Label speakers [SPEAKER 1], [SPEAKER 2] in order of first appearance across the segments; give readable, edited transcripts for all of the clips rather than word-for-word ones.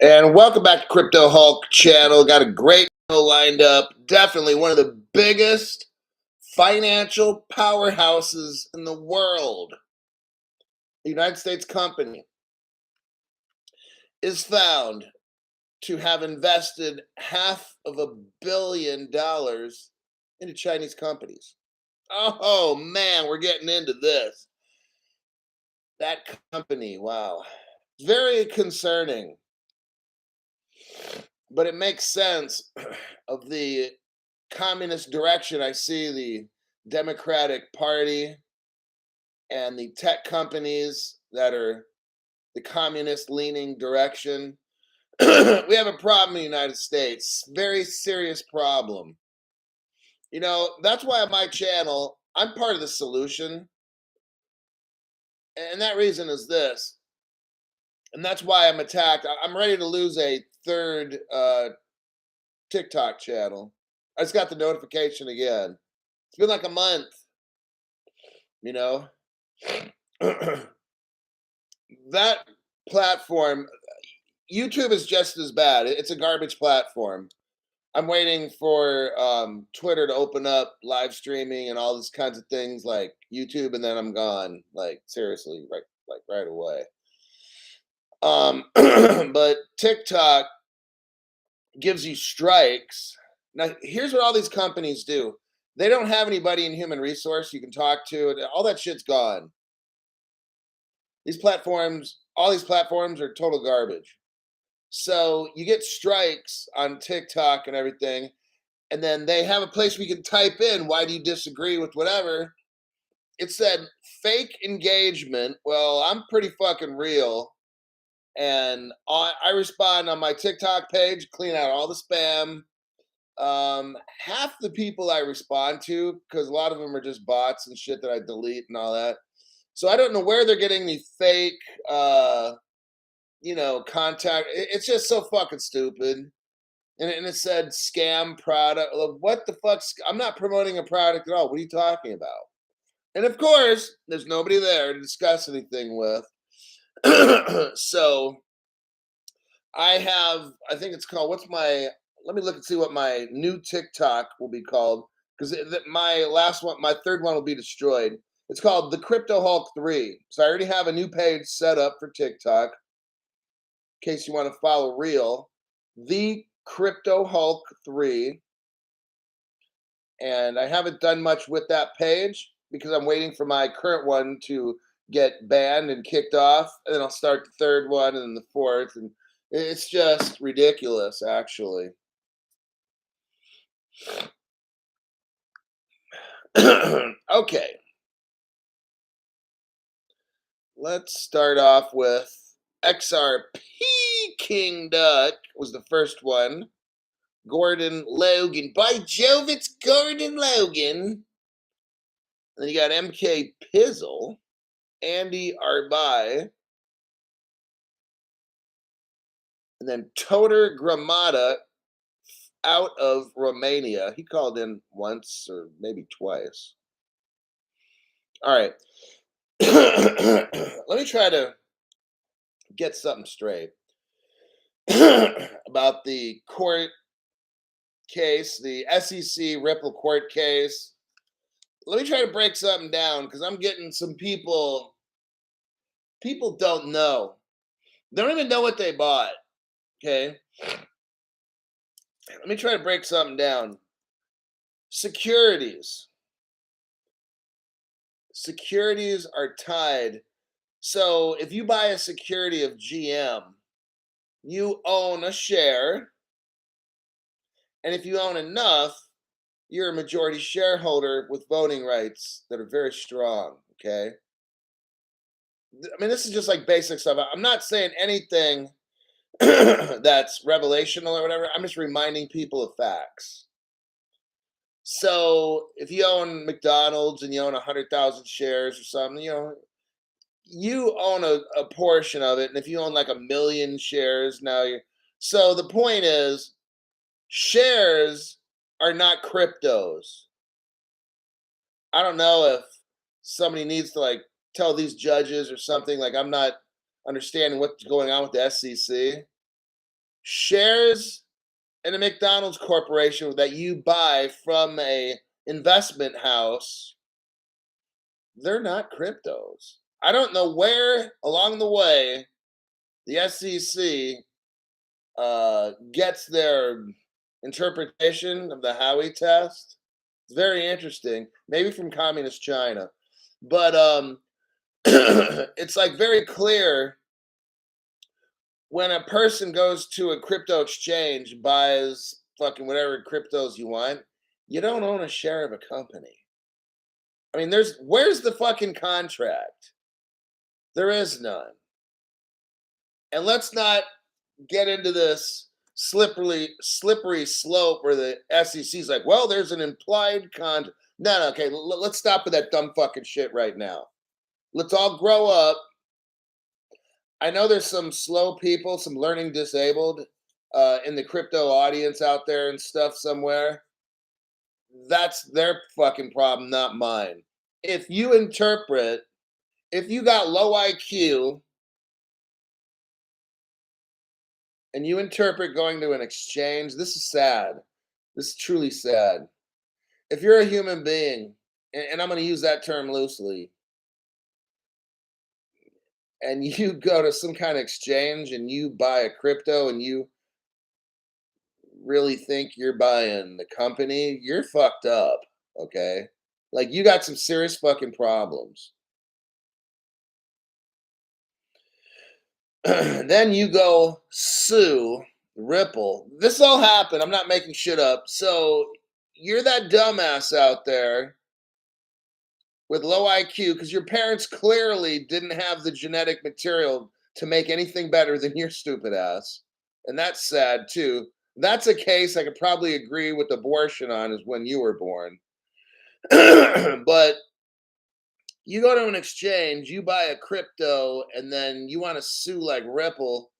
[SPEAKER 1] And welcome back to Crypto Hulk channel. Got a great show lined up. Definitely one of the biggest financial powerhouses in the world. The United States company is found to have invested $500 million into Chinese companies. Oh man, we're getting into this. That company, wow. Very concerning, but it makes sense of the communist direction I see the Democratic Party and the tech companies that are the communist leaning direction. We have a problem in the United States, very serious problem. That's why on my channel, I'm part of the solution. And that reason is this. And that's why I'm attacked. I'm ready to lose a third TikTok channel. I just got the notification again. It's been like a month, you know. That platform, YouTube is just as bad. It's a garbage platform. I'm waiting for Twitter to open up live streaming and all these kinds of things like YouTube, and then I'm gone. Like seriously, right away. But TikTok gives you strikes. Now, here's what all these companies do. They don't have anybody in human resource you can talk to. All that shit's gone. All these platforms are total garbage. So you get strikes on TikTok and everything, and then they have a place where you can type in, why do you disagree with whatever? It said fake engagement. Well, I'm pretty fucking real. And I respond on my TikTok page, clean out all the spam. Half the people I respond to, because a lot of them are just bots and shit that I delete and all that. So I don't know where they're getting the fake contact. It's just so fucking stupid. And it said scam product. What the fuck? I'm not promoting a product at all. What are you talking about? And of course, there's nobody there to discuss anything with. So I think it's called, let me look and see what my new TikTok will be called. Because my last one, my third one will be destroyed. It's called the Crypto Hulk 3. So I already have a new page set up for TikTok. In case you want to follow real. The Crypto Hulk 3. And I haven't done much with that page because I'm waiting for my current one to get banned and kicked off. And then I'll start the third one and then the fourth. And it's just ridiculous, actually. Okay. Let's start off with XRP King Duck was the first one. Gordon Logan. By Jove, it's Gordon Logan. Then you got MK Pizzle, Andy Arbai, and then Toter Gramada out of Romania. He called in once or maybe twice. All right. Let me try to get something straight about the court case, the SEC Ripple court case. Let me try to break something down because I'm getting some people don't know. They don't even know what they bought. Okay. Let me try to break something down. Securities. Securities are tied. So if you buy a security of GM, you own a share. And if you own enough, you're a majority shareholder with voting rights that are very strong. Okay. I mean, this is just like basic stuff. I'm not saying anything that's revelational or whatever. I'm just reminding people of facts. So if you own McDonald's and you own 100,000 shares or something, you own a portion of it. And if you own like 1,000,000 shares, so the point is, shares are not cryptos. I don't know if somebody needs to like tell these judges or something. Like, I'm not understanding what's going on with the SEC. Shares in a McDonald's corporation that you buy from a investment house, they're not cryptos. I don't know where along the way the SEC gets their interpretation of the Howey test. It's very interesting. Maybe from communist China, but it's like very clear when a person goes to a crypto exchange, buys fucking whatever cryptos you want, you don't own a share of a company. I mean, where's the fucking contract? There is none. And let's not get into this slippery slope where the SEC's like, well, there's an implied contract. No, okay, let's stop with that dumb fucking shit right now. Let's all grow up. I know there's some slow people, some learning disabled in the crypto audience out there and stuff somewhere. That's their fucking problem, not mine. If you got low IQ and you interpret going to an exchange, this is sad. This is truly sad. If you're a human being, and I'm going to use that term loosely, and you go to some kind of exchange and you buy a crypto and you really think you're buying the company, you're fucked up, okay? Like, you got some serious fucking problems. Then you go sue Ripple. This all happened. I'm not making shit up. So you're that dumbass out there with low IQ because your parents clearly didn't have the genetic material to make anything better than your stupid ass. And that's sad too. That's a case I could probably agree with abortion on, is when you were born. But you go to an exchange, you buy a crypto, and then you want to sue like Ripple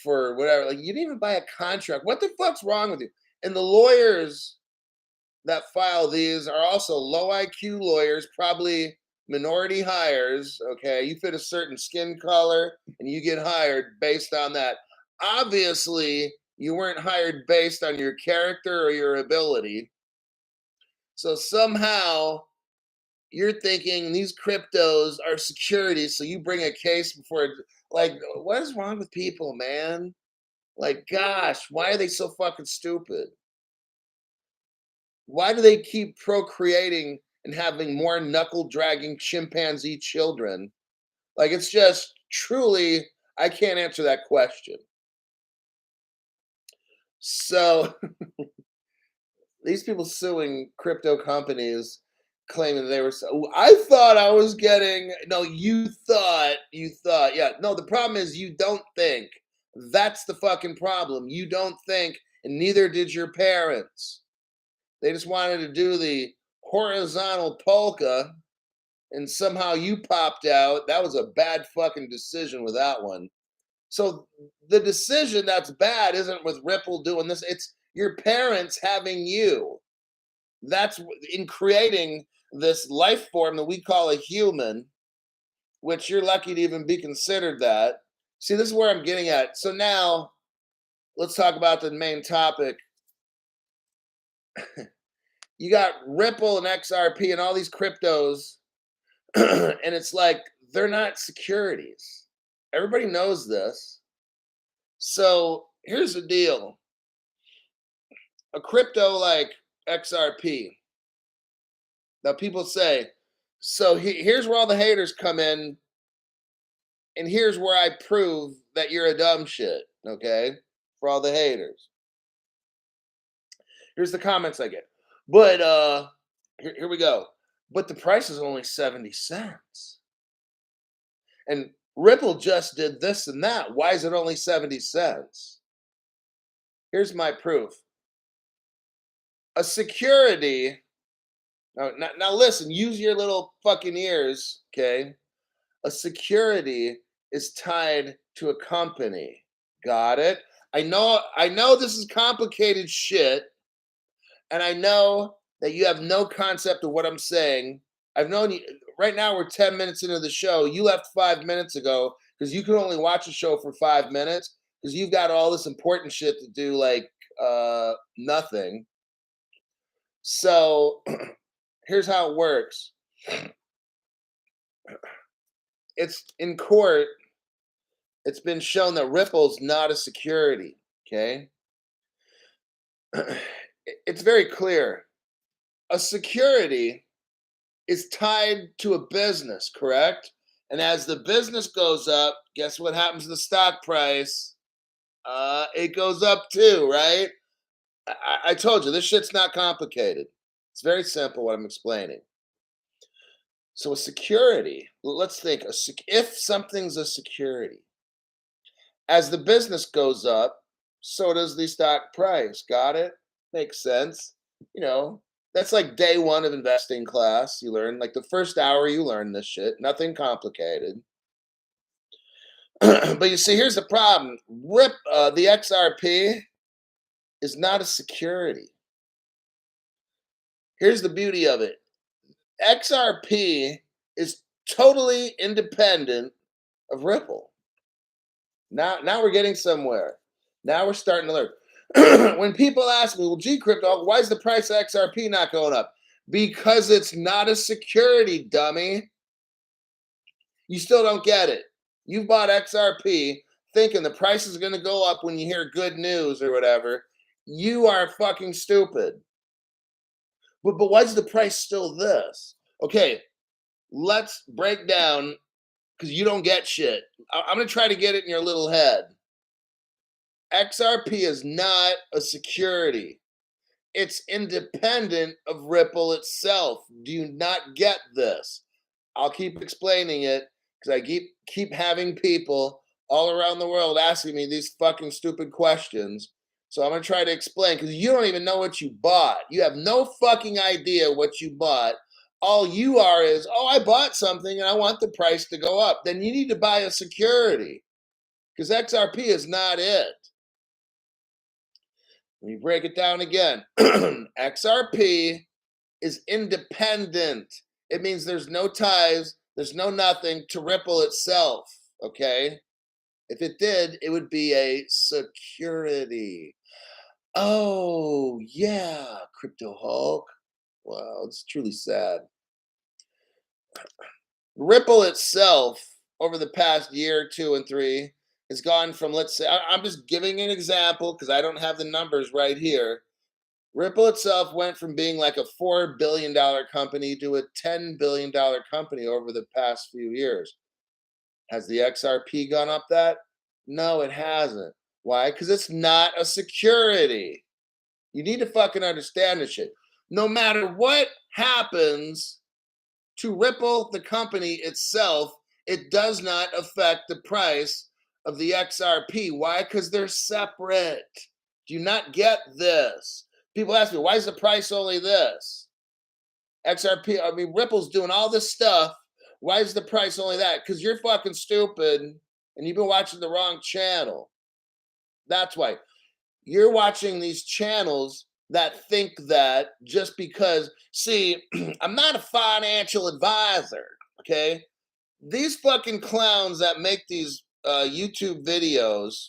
[SPEAKER 1] for whatever. Like, you didn't even buy a contract. What the fuck's wrong with you? And the lawyers that file these are also low IQ lawyers, probably minority hires. Okay, you fit a certain skin color and you get hired based on that. Obviously, you weren't hired based on your character or your ability. So somehow you're thinking these cryptos are securities, so you bring a case before. Like, what is wrong with people, man? Like, gosh, why are they so fucking stupid? Why do they keep procreating and having more knuckle dragging chimpanzee children? Like, it's just truly, I can't answer that question. So these people suing crypto companies, claiming they were I thought I was getting, no, you thought, yeah, no, the problem is you don't think. That's the fucking problem. You don't think, and neither did your parents. They just wanted to do the horizontal polka, and somehow you popped out. That was a bad fucking decision with that one. So the decision that's bad isn't with Ripple doing this, it's your parents having you. That's in creating this life form that we call a human, which you're lucky to even be considered that. See, this is where I'm getting at. So now let's talk about the main topic. You got Ripple and XRP and all these cryptos, and it's like they're not securities. Everybody knows this. So here's the deal. A crypto like XRP. Now people say, so here's where all the haters come in, and here's where I prove that you're a dumb shit, okay? For all the haters. Here's the comments I get. But here we go. But the price is only 70 cents. And Ripple just did this and that. Why is it only 70 cents? Here's my proof. A security. Now listen, use your little fucking ears, okay? A security is tied to a company. Got it? I know this is complicated shit, and I know that you have no concept of what I'm saying. I've known you right now, we're 10 minutes into the show. You left 5 minutes ago because you can only watch a show for 5 minutes. because you've got all this important shit to do, like nothing. So here's how it works. It's in court. It's been shown that Ripple's not a security. Okay. It's very clear. A security is tied to a business, correct? And as the business goes up, guess what happens to the stock price? It goes up too, right? I told you this shit's not complicated. It's very simple what I'm explaining. So a security, let's think, if something's a security, as the business goes up, so does the stock price. Got it? Makes sense. You know, that's like day one of investing class. You learn, like the first hour, you learn this shit. Nothing complicated. But you see, here's the problem. The XRP is not a security. Here's the beauty of it. XRP is totally independent of Ripple. Now we're getting somewhere. Now we're starting to learn. When people ask me, well, gee, crypto, why is the price of XRP not going up? Because it's not a security, dummy. You still don't get it. You bought XRP thinking the price is going to go up when you hear good news or whatever. You are fucking stupid. But why is the price still this? Okay, let's break down, because you don't get shit. I'm going to try to get it in your little head. XRP is not a security. It's independent of Ripple itself. Do you not get this? I'll keep explaining it, because I keep having people all around the world asking me these fucking stupid questions. So I'm going to try to explain, because you don't even know what you bought. You have no fucking idea what you bought. All you are is, oh, I bought something and I want the price to go up. Then you need to buy a security, because XRP is not it. Let me break it down again. XRP is independent. It means there's no ties, there's no nothing to Ripple itself, okay? If it did, it would be a security. Oh, yeah, Crypto Hulk. Wow, it's truly sad. Ripple itself, over the past year, 2 and 3, has gone from, let's say, I'm just giving an example because I don't have the numbers right here. Ripple itself went from being like a $4 billion company to a $10 billion company over the past few years. Has the XRP gone up that? No, it hasn't. Why? Because it's not a security. You need to fucking understand this shit. No matter what happens to Ripple, the company itself, it does not affect the price of the XRP. Why? Because they're separate. Do you not get this? People ask me, why is the price only this? XRP, I mean, Ripple's doing all this stuff. Why is the price only that? Because you're fucking stupid and you've been watching the wrong channel. That's why. You're watching these channels that think that just because, see, I'm not a financial advisor, okay? These fucking clowns that make these YouTube videos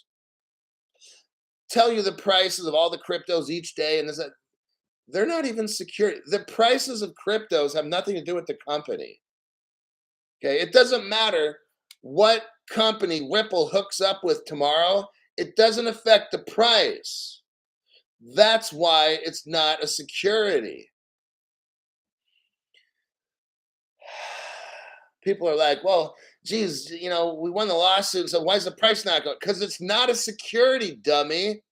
[SPEAKER 1] tell you the prices of all the cryptos each day, and they're not even secure. The prices of cryptos have nothing to do with the company. Okay, it doesn't matter what company Ripple hooks up with tomorrow. It doesn't affect the price. That's why it's not a security. People are like, well, geez, you know, we won the lawsuit, so why is the price not going? Because it's not a security, dummy.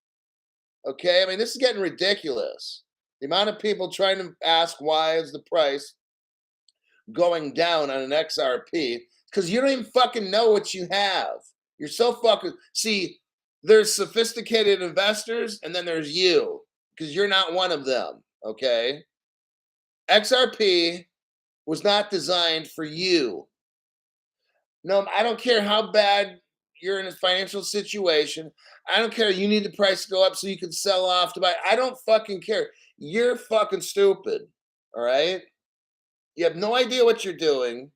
[SPEAKER 1] Okay, I mean, this is getting ridiculous. The amount of people trying to ask why is the price going down on an XRP, because you don't even fucking know what you have. You're so fucking, see, there's sophisticated investors and then there's you, because you're not one of them, okay? XRP was not designed for you. No, I don't care how bad you're in a financial situation. I don't care. You need the price to go up so you can sell off to buy. I don't fucking care. You're fucking stupid. All right? You have no idea what you're doing.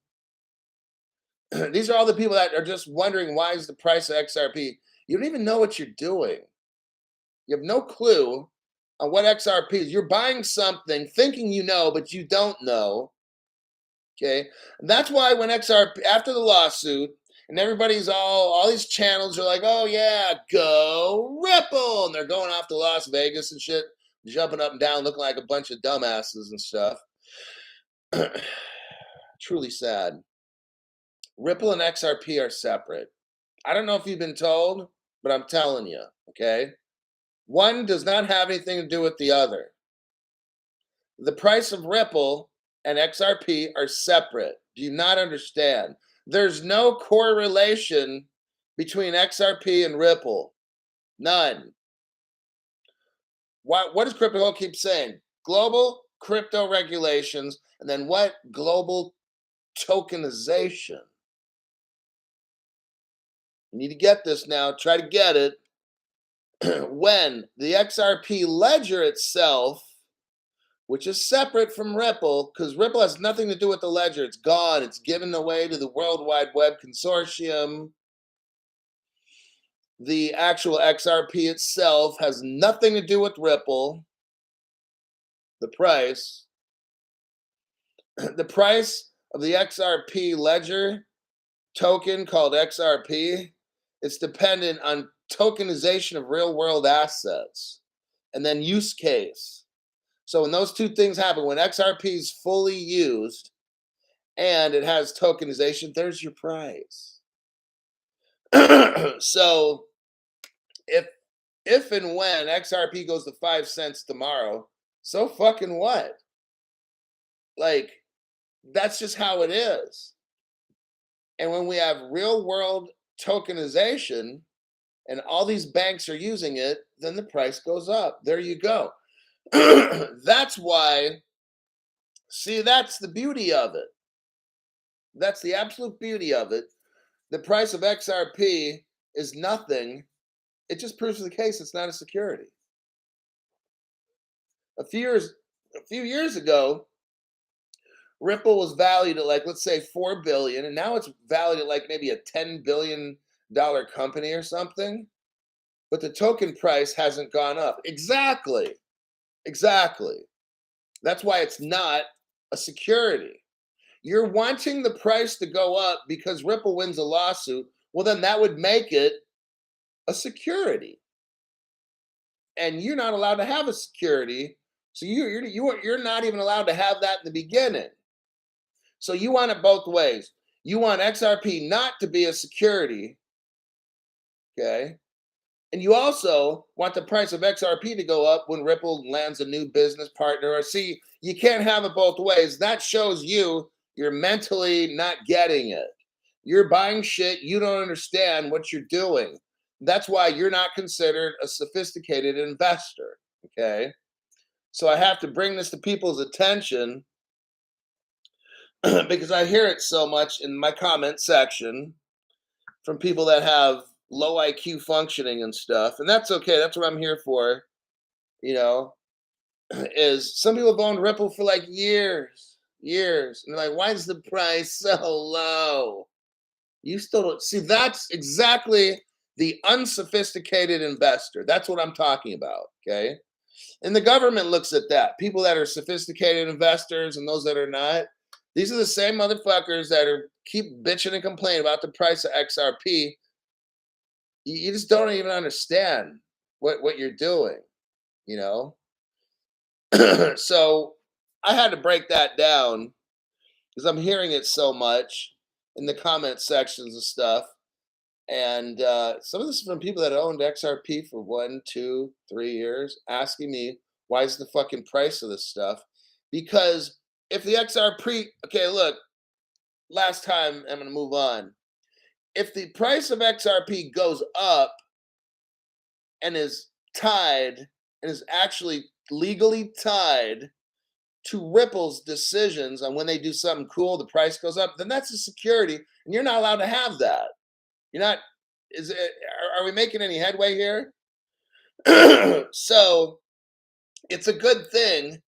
[SPEAKER 1] These are all the people that are just wondering why is the price of XRP. You don't even know what you're doing. You have no clue on what XRP is. You're buying something thinking you know, but you don't know. Okay. And that's why when XRP, after the lawsuit, and everybody's all these channels are like, oh yeah, go Ripple. And they're going off to Las Vegas and shit, jumping up and down, looking like a bunch of dumbasses and stuff. Truly sad. Ripple and XRP are separate. I don't know if you've been told, but I'm telling you, okay? One does not have anything to do with the other. The price of Ripple and XRP are separate. Do you not understand? There's no correlation between XRP and Ripple. None. What does crypto keep saying? Global crypto regulations, and then what? Global tokenization. You need to get this now. Try to get it. When the XRP ledger itself, which is separate from Ripple, because Ripple has nothing to do with the ledger. It's gone. It's given away to the World Wide Web Consortium. The actual XRP itself has nothing to do with Ripple. The price of the XRP ledger token called XRP, it's dependent on tokenization of real world assets and then use case. So when those two things happen, when XRP is fully used and it has tokenization, there's your price. So if and when XRP goes to 5 cents tomorrow, so fucking what? Like, that's just how it is. And when we have real world tokenization and all these banks are using it, then the price goes up. There you go. That's why, see, that's the beauty of it. That's the absolute beauty of it. The price of XRP is nothing. It just proves the case it's not a security. A few years ago, Ripple was valued at, like, let's say 4 billion, and now it's valued at like maybe a $10 billion company or something. But the token price hasn't gone up. Exactly. That's why it's not a security. You're wanting the price to go up because Ripple wins a lawsuit. Well, then that would make it a security. And you're not allowed to have a security. So you're not even allowed to have that in the beginning. So you want it both ways. You want XRP not to be a security, okay? And you also want the price of XRP to go up when Ripple lands a new business partner. Or see, you can't have it both ways. That shows you're mentally not getting it. You're buying shit. You don't understand what you're doing. That's why you're not considered a sophisticated investor, okay? So I have to bring this to people's attention because I hear it so much in my comment section from people that have low IQ functioning and stuff. And that's okay. That's what I'm here for. Is some people have owned Ripple for like years. And they're like, why is the price so low? You still don't see. That's exactly the unsophisticated investor. That's what I'm talking about. Okay. And the government looks at that. People that are sophisticated investors and those that are not. These are the same motherfuckers that keep bitching and complaining about the price of XRP. You just don't even understand what you're doing, So I had to break that down because I'm hearing it so much in the comment sections and stuff. And some of this is from people that owned XRP for 1, 2, 3 years, asking me, why is the fucking price of this stuff? Because if the XRP, okay, look, last time I'm going to move on. If the price of XRP goes up and is tied and is actually legally tied to Ripple's decisions on when they do something cool, the price goes up, then that's a security, and you're not allowed to have that. You're not. Are we making any headway here? So it's a good thing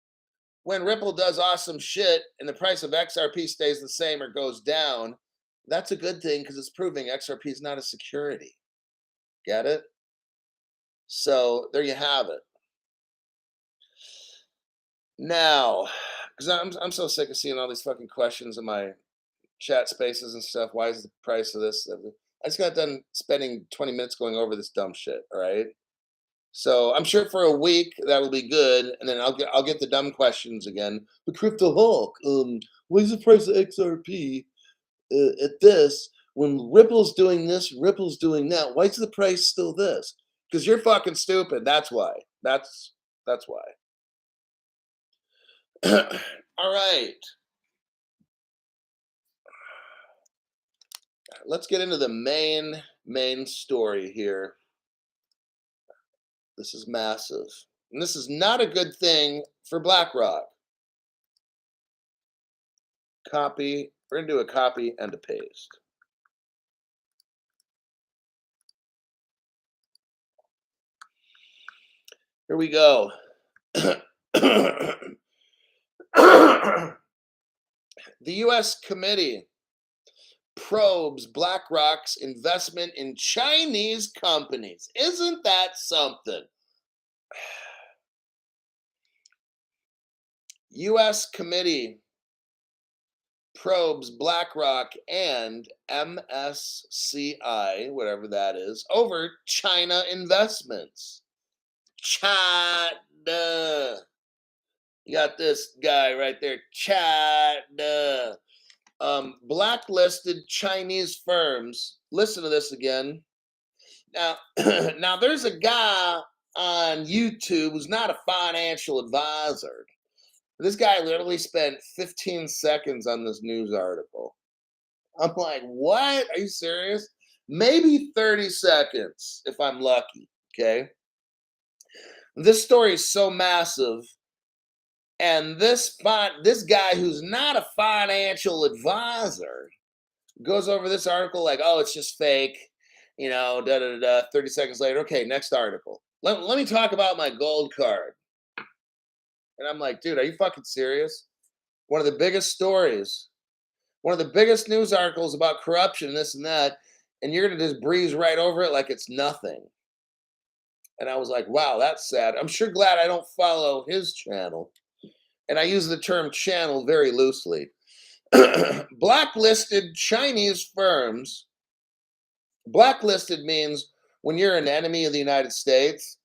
[SPEAKER 1] when Ripple does awesome shit and the price of XRP stays the same or goes down. That's a good thing because it's proving XRP is not a security. Get it? So there you have it. Now, because I'm so sick of seeing all these fucking questions in my chat spaces and stuff. Why is the price of this? I just got done spending 20 minutes going over this dumb shit. All right. So I'm sure for a week that'll be good, and then I'll get the dumb questions again. The crypto Hulk, what is the price of XRP at this? When Ripple's doing this, Ripple's doing that. Why is the price still this? Because you're fucking stupid. That's why. That's why. All right. Let's get into the main story here. This is massive. And this is not a good thing for BlackRock. Copy. We're going to do a copy and a paste. Here we go. The U.S. committee probes BlackRock's investment in Chinese companies. Isn't that something? U.S. committee probes BlackRock and MSCI, whatever that is, over China investments. China. You got this guy right there, China. Blacklisted Chinese firms. Listen to this again. Now, now there's a guy on YouTube who's not a financial advisor. This guy literally spent 15 seconds on this news article. I'm like, what? Are you serious? Maybe 30 seconds if I'm lucky. Okay. This story is so massive. And this guy who's not a financial advisor goes over this article like, oh, it's just fake, 30 seconds later. Okay, next article. Let me talk about my gold card. And I'm like, dude, are you fucking serious? One of the biggest stories, one of the biggest news articles about corruption, this and that, and you're going to just breeze right over it like it's nothing. And I was like, wow, that's sad. I'm sure glad I don't follow his channel. And I use the term channel very loosely. Blacklisted Chinese firms. Blacklisted means when you're an enemy of the United States.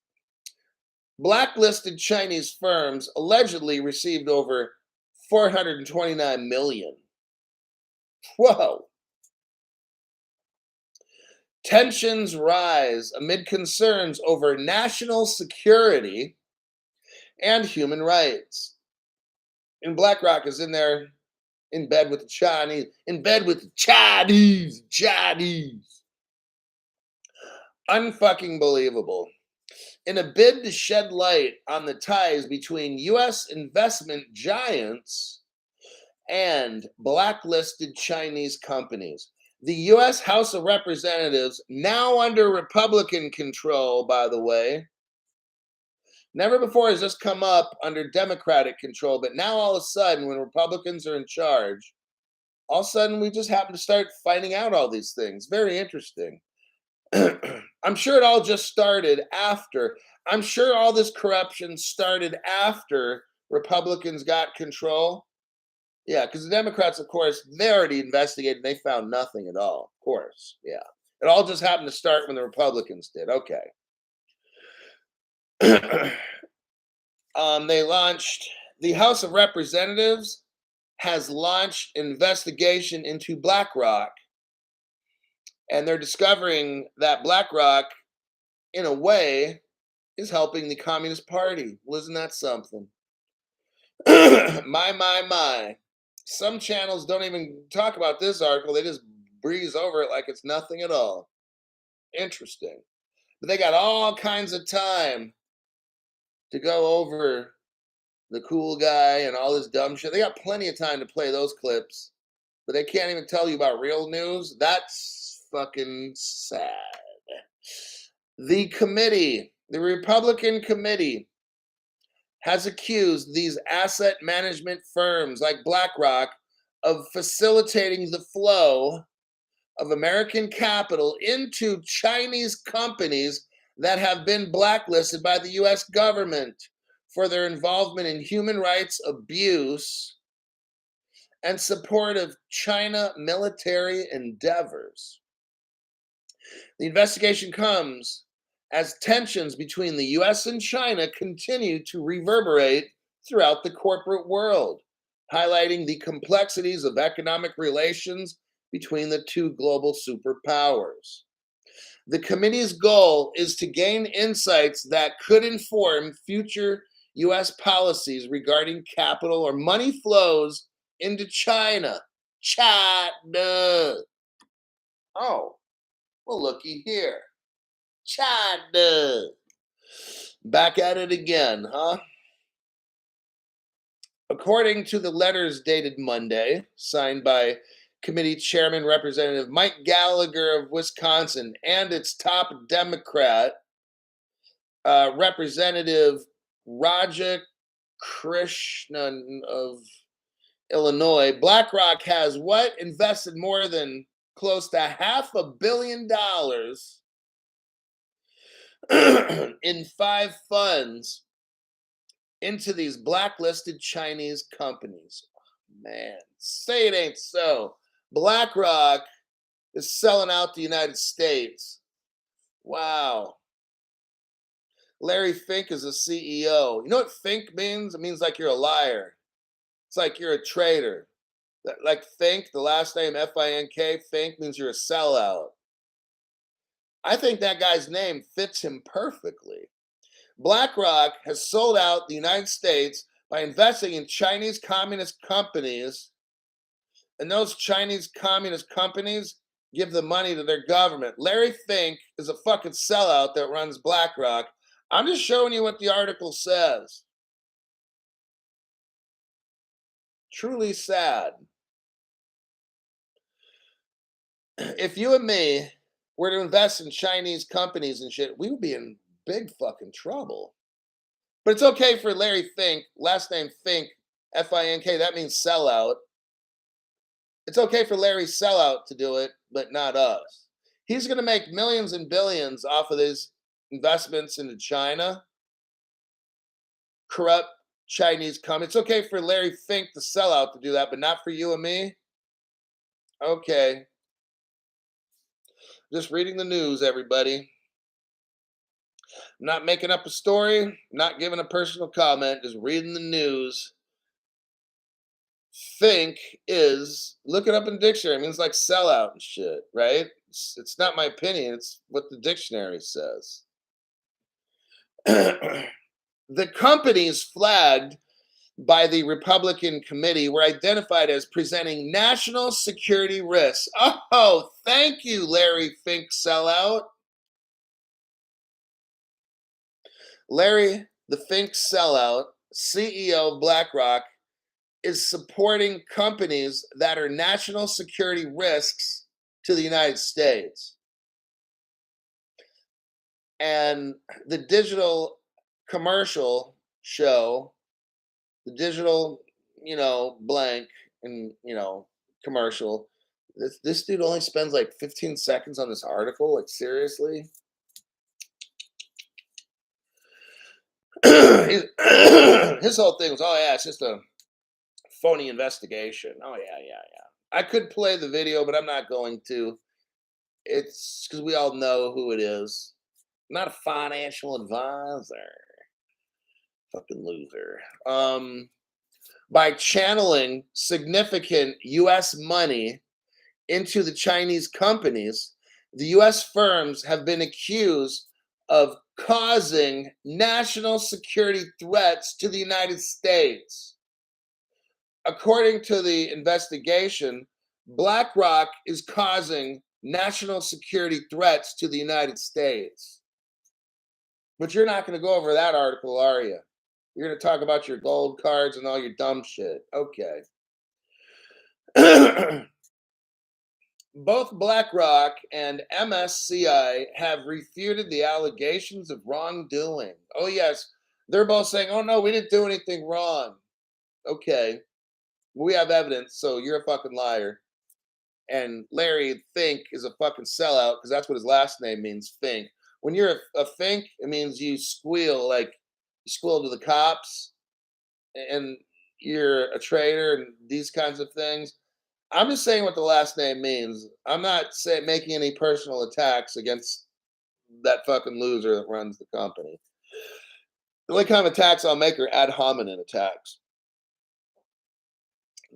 [SPEAKER 1] Blacklisted Chinese firms allegedly received over 429 million. Whoa. Tensions rise amid concerns over national security and human rights. And BlackRock is in there in bed with the Chinese, Chinese. Unfucking believable. In a bid to shed light on the ties between U.S. investment giants and blacklisted Chinese companies, the U.S. House of Representatives, now under Republican control, by the way, never before has this come up under Democratic control, but now all of a sudden, when Republicans are in charge, all of a sudden we just happen to start finding out all these things. Very interesting. I'm sure it all just started after. I'm sure all this corruption started after Republicans got control. Yeah, because the Democrats, of course, they already investigated. They found nothing at all. Of course, yeah. It all just happened to start when the Republicans did. Okay. They launched, the House of Representatives has launched investigation into BlackRock. And they're discovering that BlackRock, in a way, is helping the Communist Party. Well, isn't that something? My. Some channels don't even talk about this article. They just breeze over it like it's nothing at all. Interesting. But they got all kinds of time to go over the cool guy and all this dumb shit. They got plenty of time to play those clips. But they can't even tell you about real news. That's fucking sad. The committee, the Republican committee, has accused these asset management firms like BlackRock of facilitating the flow of American capital into Chinese companies that have been blacklisted by the US government for their involvement in human rights abuse and support of China military endeavors. The investigation comes as tensions between the US and China continue to reverberate throughout the corporate world, highlighting the complexities of economic relations between the two global superpowers. The committee's goal is to gain insights that could inform future US policies regarding capital or money flows into China. China. Oh, well, looky here. China. Back at it again, huh? According to the letters dated Monday, signed by committee chairman Representative Mike Gallagher of Wisconsin and its top Democrat, Representative Raja Krishnan of Illinois, BlackRock has what? Invested more than close to $500 million in 5 funds into these blacklisted Chinese companies. Man, say it ain't so. BlackRock is selling out the United States. Wow. Larry Fink is a CEO. You know what Fink means? It means like you're a liar. It's like you're a traitor. Like Fink, the last name Fink, Fink means you're a sellout. I think that guy's name fits him perfectly. BlackRock has sold out the United States by investing in Chinese communist companies, and those Chinese communist companies give the money to their government. Larry Fink is a fucking sellout that runs BlackRock. I'm just showing you what the article says. Truly sad. If you and me were to invest in Chinese companies and shit, we would be in big fucking trouble. But it's okay for Larry Fink, last name Fink, F-I-N-K, that means sellout. It's okay for Larry Sellout to do it, but not us. He's going to make millions and billions off of these investments into China, corrupt Chinese companies. It's okay for Larry Fink, the sellout, to do that, but not for you and me? Okay. Just reading the news, everybody. I'm not making up a story, not giving a personal comment, just reading the news. Think is, look it up in the dictionary. It means like sellout and shit, right? It's not my opinion, it's what the dictionary says. The companies flagged by the Republican committee were identified as presenting national security risks. Oh, thank you, Larry Fink sellout. Larry the Fink sellout, CEO of BlackRock, is supporting companies that are national security risks to the United States. And the digital commercial show, the digital, blank and, commercial, this dude only spends like 15 seconds on this article. Like, seriously? His whole thing was, oh, yeah, it's just a phony investigation. Oh, yeah. I could play the video, but I'm not going to. It's because we all know who it is. I'm not a financial advisor. Fucking loser. By channeling significant U.S. money into the Chinese companies, the U.S. firms have been accused of causing national security threats to the United States. According to the investigation, BlackRock is causing national security threats to the United States. But you're not going to go over that article, are you? You're going to talk about your gold cards and all your dumb shit. Okay. Both BlackRock and MSCI have refuted the allegations of wrongdoing. Oh, yes. They're both saying, oh, no, we didn't do anything wrong. Okay. We have evidence, so you're a fucking liar. And Larry Fink is a fucking sellout because that's what his last name means, Fink. When you're a Fink, it means you squeal, like you squeal to the cops, and you're a traitor and these kinds of things. I'm just saying what the last name means. I'm not making any personal attacks against that fucking loser that runs the company. The only kind of attacks I'll make are ad hominem attacks.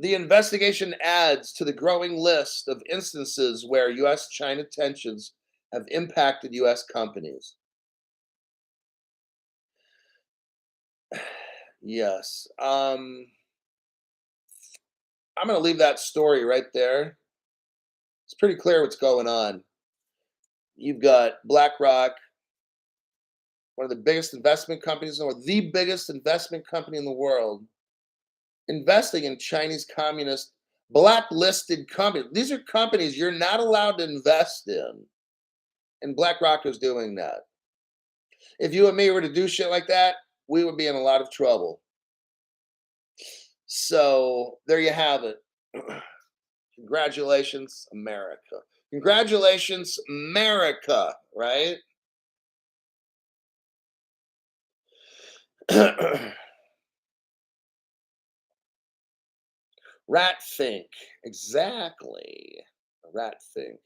[SPEAKER 1] The investigation adds to the growing list of instances where US China tensions have impacted US companies. Yes. I'm going to leave that story right there. It's pretty clear what's going on. You've got BlackRock, one of the biggest investment companies in the world, the biggest investment company in the world, investing in Chinese communist blacklisted companies. These are companies you're not allowed to invest in. And BlackRock is doing that. If you and me were to do shit like that, we would be in a lot of trouble. So there you have it. Congratulations, America. Congratulations, America, right? Rat think. Exactly. Rat think.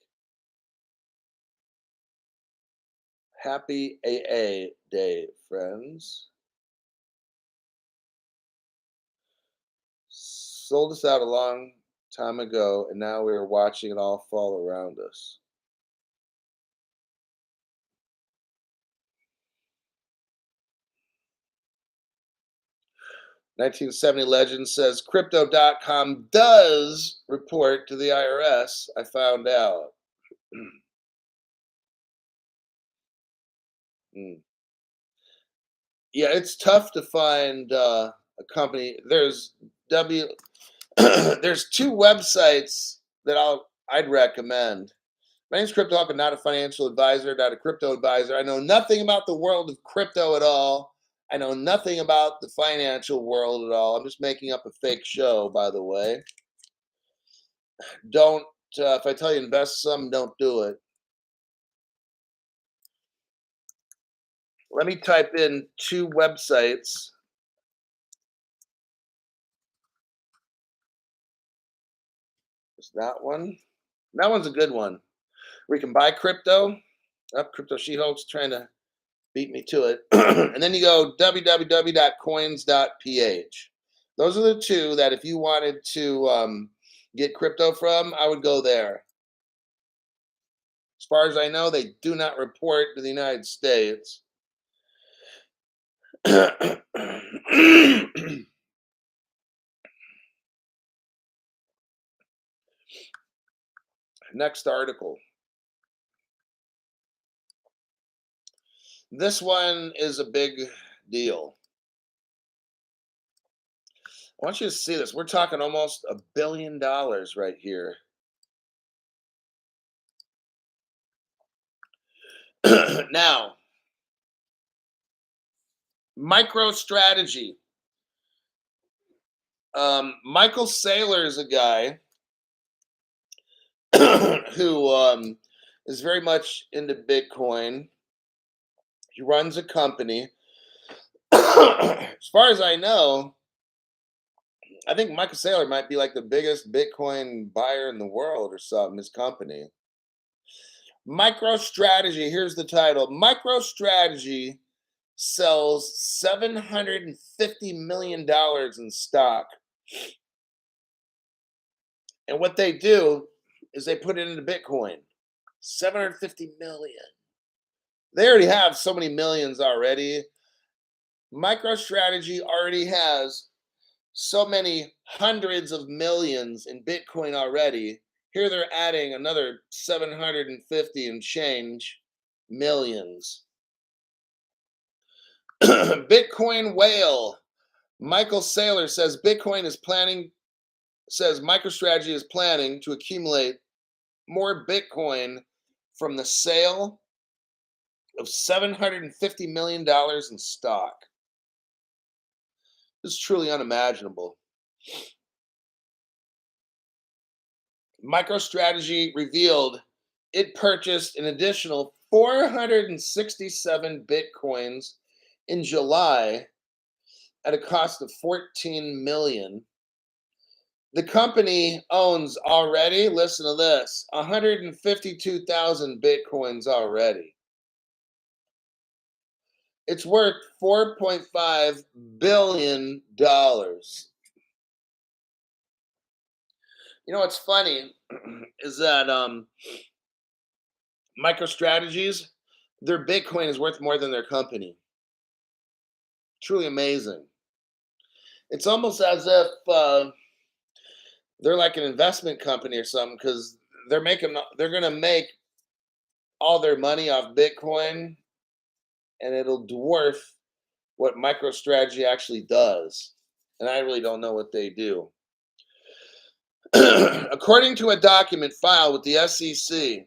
[SPEAKER 1] Happy AA Day, friends. Sold us out a long time ago, and now we're watching it all fall around us. "1970 Legend says Crypto.com does report to the IRS. I found out." Mm. Yeah, it's tough to find a company. There's W. There's two websites that I'd recommend. My name's Crypto Hawk. I'm not a financial advisor, not a crypto advisor. I know nothing about the world of crypto at all. I know nothing about the financial world at all. I'm just making up a fake show, by the way. Don't, if I tell you invest some, don't do it. Let me type in two websites. Is that one? That one's a good one. We can buy crypto. Up, Crypto She-Hulk's trying to beat me to it. And then you go www.coins.ph. Those are the two that if you wanted to get crypto from, I would go there. As far as I know, they do not report to the United States. Next article. This one is a big deal. I want you to see this. We're talking almost $1 billion right here. Now, MicroStrategy. Michael Saylor is a guy who is very much into Bitcoin. He runs a company. As far as I know, I think Michael Saylor might be like the biggest Bitcoin buyer in the world or something, his company. MicroStrategy, here's the title. MicroStrategy sells $750 million in stock. And what they do is they put it into Bitcoin. 750 million. They already have so many millions already. MicroStrategy already has so many hundreds of millions in Bitcoin already. Here they're adding another 750 and change millions. Bitcoin whale. Michael Saylor says MicroStrategy is planning to accumulate more Bitcoin from the sale of $750 million in stock. This is truly unimaginable. MicroStrategy revealed it purchased an additional 467 Bitcoins in July at a cost of 14 million. The company owns already, listen to this, 152,000 Bitcoins already. It's worth $4.5 billion. You know what's funny is that MicroStrategies, their Bitcoin is worth more than their company. Truly amazing. It's almost as if they're like an investment company or something because they're gonna make all their money off Bitcoin, and it'll dwarf what MicroStrategy actually does. And I really don't know what they do. According to a document filed with the SEC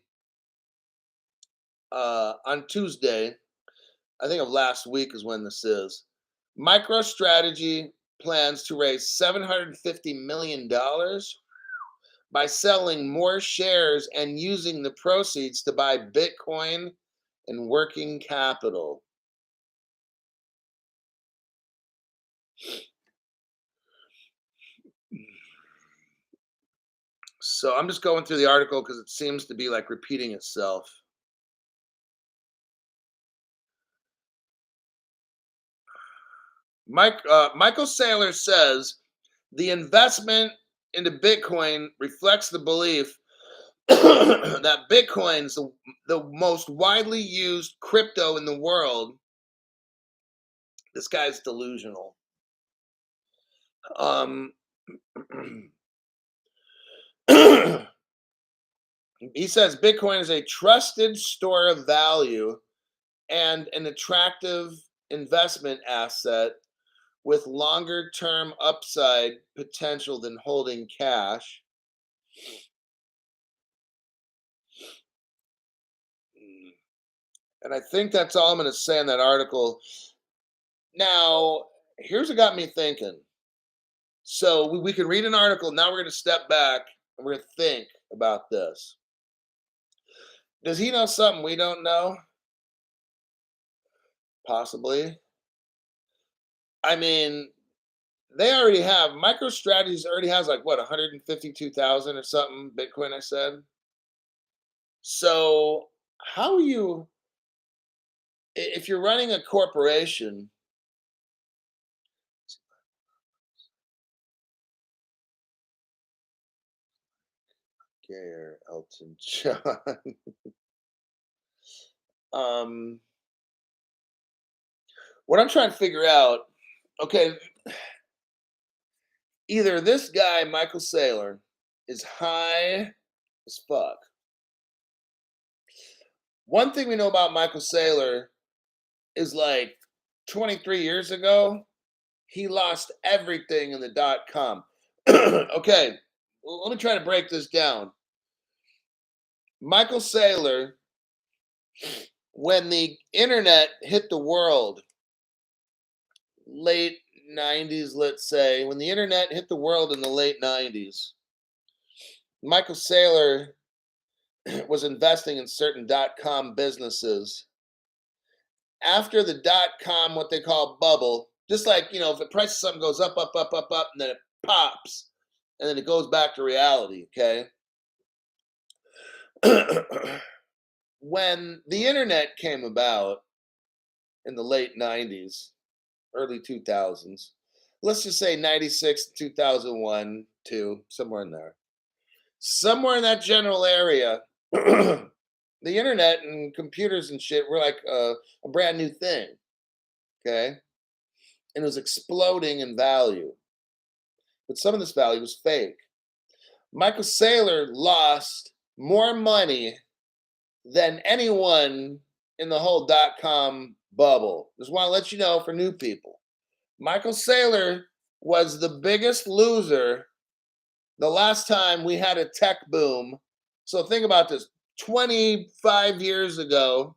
[SPEAKER 1] on Tuesday, I think of last week is when this is, MicroStrategy plans to raise $750 million by selling more shares and using the proceeds to buy Bitcoin and working capital. So I'm just going through the article because it seems to be like repeating itself. Michael Saylor says the investment into Bitcoin reflects the belief that Bitcoin's the most widely used crypto in the world. This guy's delusional. He says Bitcoin is a trusted store of value and an attractive investment asset with longer term upside potential than holding cash. And I think that's all I'm going to say in that article. Now, here's what got me thinking. So we can read an article. Now we're going to step back and we're going to think about this. Does he know something we don't know? Possibly. I mean, they already have MicroStrategies already has like what 152,000 or something Bitcoin. I said. So how are you if you're running a corporation? Gare Elton John. um, what I'm trying to figure out. Okay, either this guy Michael Saylor is high as fuck. One thing we know about Michael Saylor is like 23 years ago, he lost everything in the dot com. Okay, well, let me try to break this down. Michael Saylor, when the internet hit the world, late 90s, let's say, when the internet hit the world in the late 90s, Michael Saylor was investing in certain dot com businesses. After the dot com, what they call bubble, just like, if the price of something goes up, up, up, up, up, and then it pops, and then it goes back to reality, okay? When the internet came about in the late 90s, early 2000s, let's just say 96, 2001, 2, somewhere in there. Somewhere in that general area, the internet and computers and shit were like a brand new thing, okay? And it was exploding in value. But some of this value was fake. Michael Saylor lost more money than anyone in the whole dot com bubble. Just want to let you know for new people. Michael Saylor was the biggest loser the last time we had a tech boom. So think about this 25 years ago,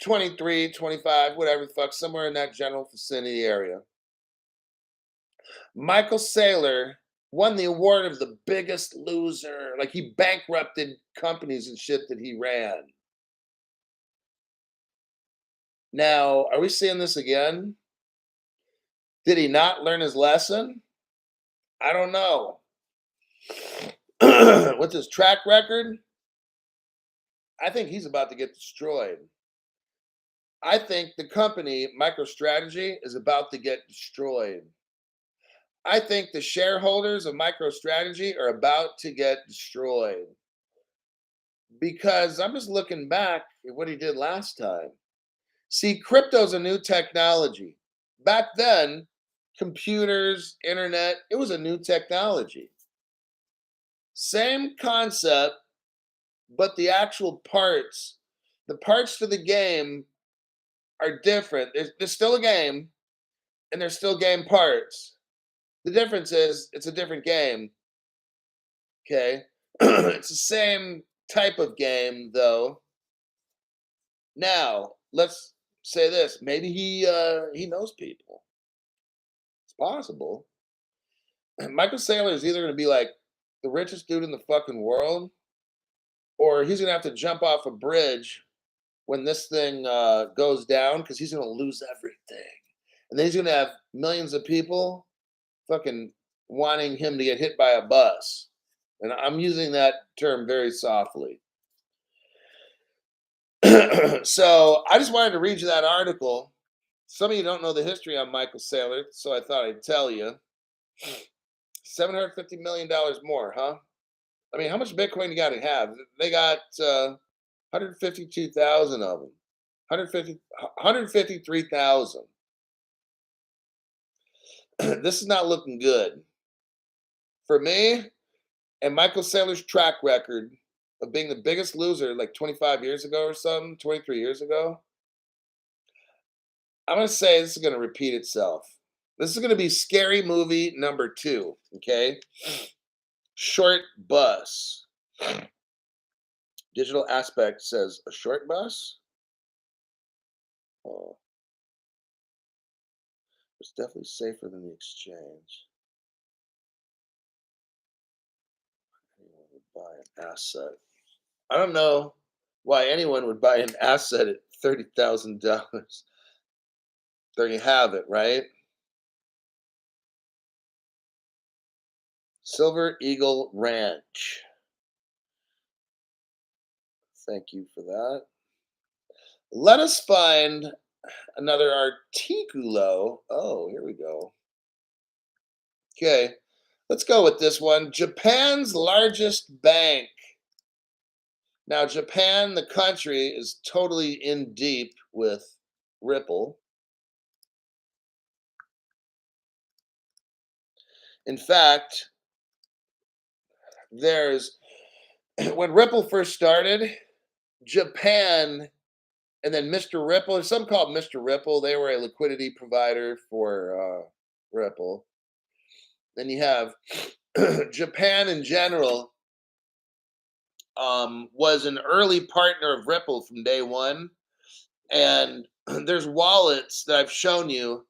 [SPEAKER 1] 23, 25, whatever the fuck, somewhere in that general vicinity area. Michael Saylor won the award of the biggest loser. Like he bankrupted companies and shit that he ran. Now, are we seeing this again? Did he not learn his lesson? I don't know. What's his track record? I think he's about to get destroyed. I think the company, MicroStrategy, is about to get destroyed. I think the shareholders of MicroStrategy are about to get destroyed because I'm just looking back at what he did last time. See, crypto's a new technology. Back then, computers, internet, it was a new technology. Same concept, but the parts to the game are different. There's still a game and there's still game parts. The difference is it's a different game. Okay. It's the same type of game though. Now, let's say this. Maybe he knows people. It's possible. Michael Saylor is either gonna be like the richest dude in the fucking world, or he's gonna have to jump off a bridge when this thing goes down because he's gonna lose everything. And then he's gonna have millions of people fucking wanting him to get hit by a bus. And I'm using that term very softly. So I just wanted to read you that article. Some of you don't know the history on Michael Saylor, so I thought I'd tell you. $750 million more, huh? I mean, how much Bitcoin you got to have? They got 152,000 of them. 153,000. This is not looking good. For me and Michael Saylor's track record of being the biggest loser like 25 years ago or something, 23 years ago, I'm going to say this is going to repeat itself. This is going to be scary movie number 2, okay? Short bus. Digital Aspect says a short bus? Oh, it's definitely safer than the exchange. Anyone would buy an asset. I don't know why anyone would buy an asset at $30,000. There you have it, right? Silver Eagle Ranch. Thank you for that. Let us find another articulo. Oh, here we go. Okay, let's go with this one. Japan's largest bank. Now, Japan, the country, is totally in deep with Ripple. In fact, there's when Ripple first started, Japan and then Mr. Ripple, there's some called Mr. Ripple. They were a liquidity provider for Ripple. Then you have Japan in general was an early partner of Ripple from day one. And there's wallets that I've shown you.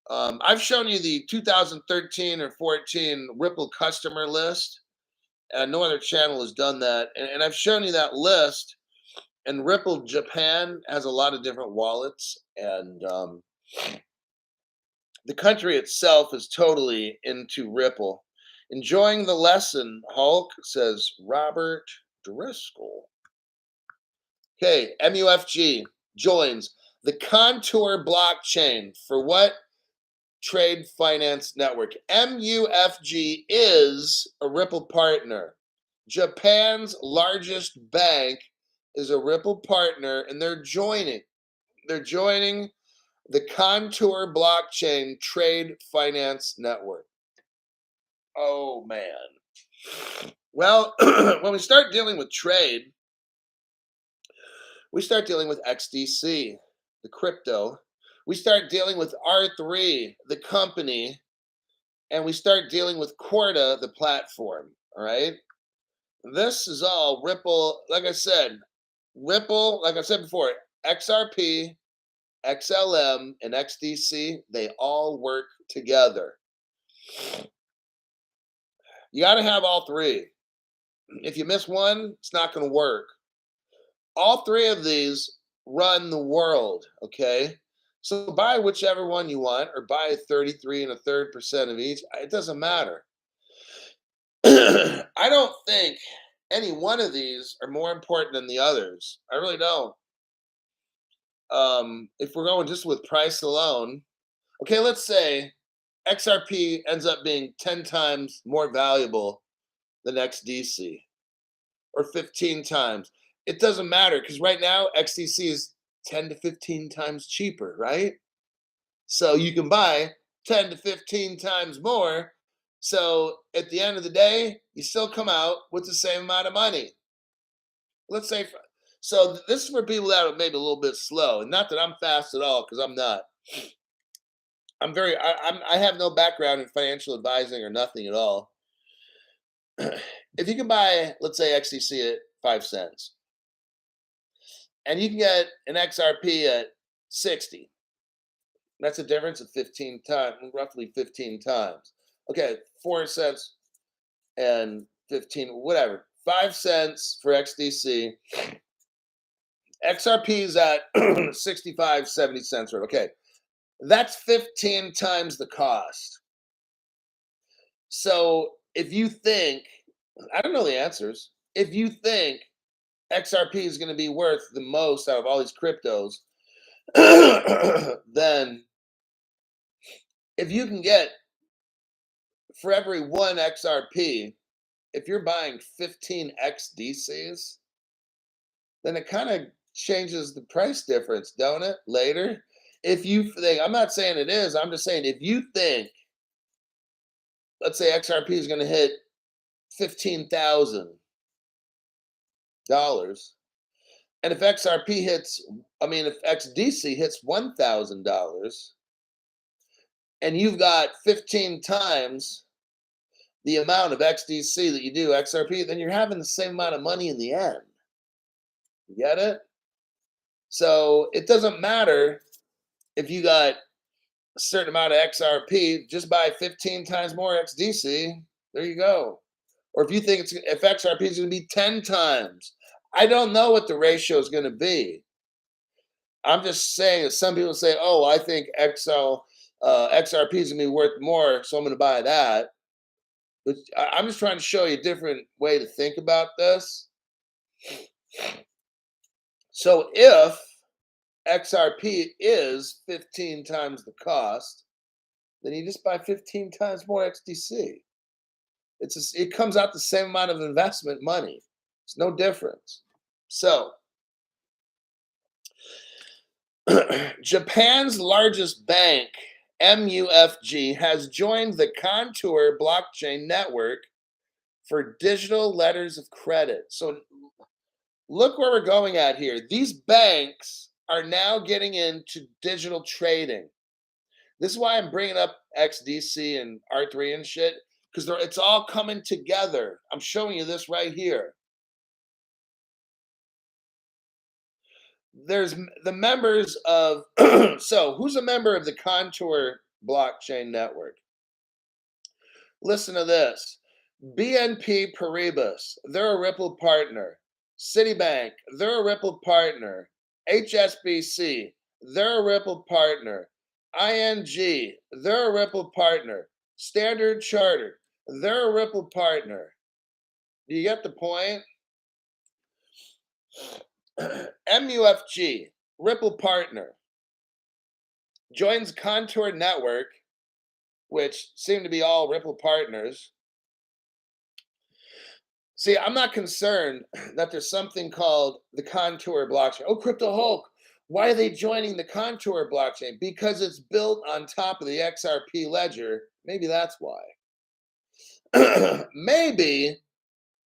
[SPEAKER 1] I've shown you the 2013 or 14 Ripple customer list. And no other channel has done that. And I've shown you that list. And Ripple Japan has a lot of different wallets. And the country itself is totally into Ripple. Enjoying the lesson, Hulk, says Robert Driscoll. Okay, MUFG joins the Contour blockchain for what? Trade Finance Network. MUFG is a Ripple partner. Japan's largest bank is a Ripple partner, and they're joining. They're joining the Contour blockchain Trade Finance Network. Oh, man. Well, when we start dealing with trade, we start dealing with XDC, the crypto. We start dealing with R3, the company, and we start dealing with Corda, the platform. All right. This is all Ripple. Like I said, Ripple, like I said before, XRP, XLM, and XDC, they all work together. You got to have all three. If you miss one, it's not going to work. All three of these run the world, okay? So buy whichever one you want, or buy 33 and a third percent of each. It doesn't matter. I don't think any one of these are more important than the others. I really don't. If we're going just with price alone, okay, let's say XRP ends up being 10 times more valuable than XDC, or 15 times. It doesn't matter because right now XDC is 10 to 15 times cheaper, right? So you can buy 10 to 15 times more. So at the end of the day, you still come out with the same amount of money. Let's say, so this is for people that are maybe a little bit slow. And not that I'm fast at all, because I'm not. I have no background in financial advising or nothing at all. If you can buy, let's say, XDC at 5 cents, and you can get an XRP at 60, that's a difference of 15 times, roughly 15 times. Okay, 4 cents and 15, whatever. 5 cents for XDC. XRP is at 65, 70 cents. Okay, that's 15 times the cost. So if you think, I don't know the answers. If you think XRP is going to be worth the most out of all these cryptos, then if you can get, for every one XRP, if you're buying 15 XDCs, then it kind of changes the price difference, don't it? Later, if you think, I'm not saying it is, I'm just saying if you think, let's say XRP is going to hit $15,000, and if XRP hits, if XDC hits $1,000, and you've got 15 times the amount of XDC that you do XRP, then you're having the same amount of money in the end. You get it? So it doesn't matter if you got a certain amount of XRP, just buy 15 times more XDC. There you go. Or if you think if XRP is going to be 10 times, I don't know what the ratio is going to be. I'm just saying that some people say, oh, I think XRP is going to be worth more, so I'm going to buy that. But I'm just trying to show you a different way to think about this. So if XRP is 15 times the cost, then you just buy 15 times more XDC. It comes out the same amount of investment money. It's no difference. So Japan's largest bank, MUFG, has joined the Contour blockchain network for digital letters of credit. So look where we're going at here. These banks are now getting into digital trading. This is why I'm bringing up XDC and R3 and shit, because it's all coming together. I'm showing you this right here. There's the members of, so who's a member of the Contour blockchain network? Listen to this. BNP Paribas, they're a Ripple partner. Citibank, they're a Ripple partner. HSBC, they're a Ripple partner. ING, they're a Ripple partner. Standard Chartered, they're a Ripple partner. Do you get the point? MUFG, Ripple partner, joins Contour Network, which seem to be all Ripple partners. See, I'm not concerned that there's something called the Contour blockchain. Oh, Crypto Hulk, why are they joining the Contour blockchain? Because it's built on top of the XRP ledger. Maybe that's why. Maybe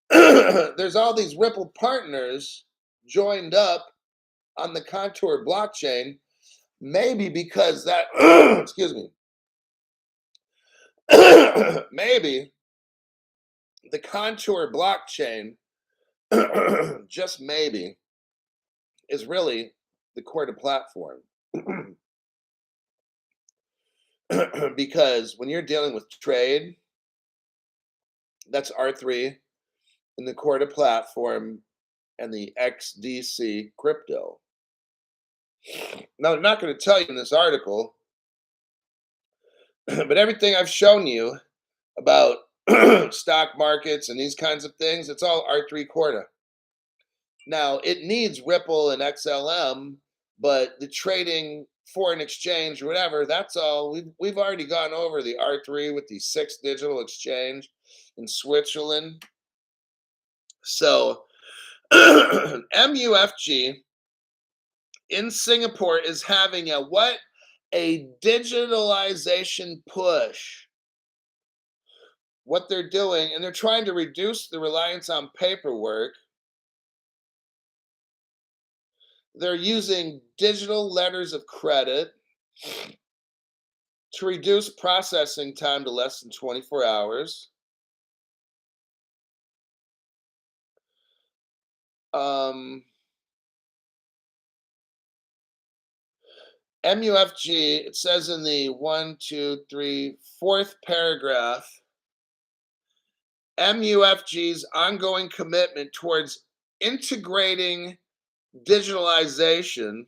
[SPEAKER 1] there's all these Ripple partners joined up on the Contour blockchain. Maybe because that, excuse me, maybe the Contour blockchain, just maybe, is really the core to platform. Because when you're dealing with trade, That's R3 in the Corda platform and the XDC crypto. Now, they're not going to tell you in this article, but everything I've shown you about stock markets and these kinds of things, it's all R3 Corda. Now, it needs Ripple and XLM, but the trading, foreign exchange, or whatever, that's all. We've already gone over the R3 with the 6th digital exchange in Switzerland. So, MUFG in Singapore is having a what? A digitalization push. What they're doing, and they're trying to reduce the reliance on paperwork. They're using digital letters of credit to reduce processing time to less than 24 hours. MUFG, it says in the 4th paragraph, MUFG's ongoing commitment towards integrating digitalization.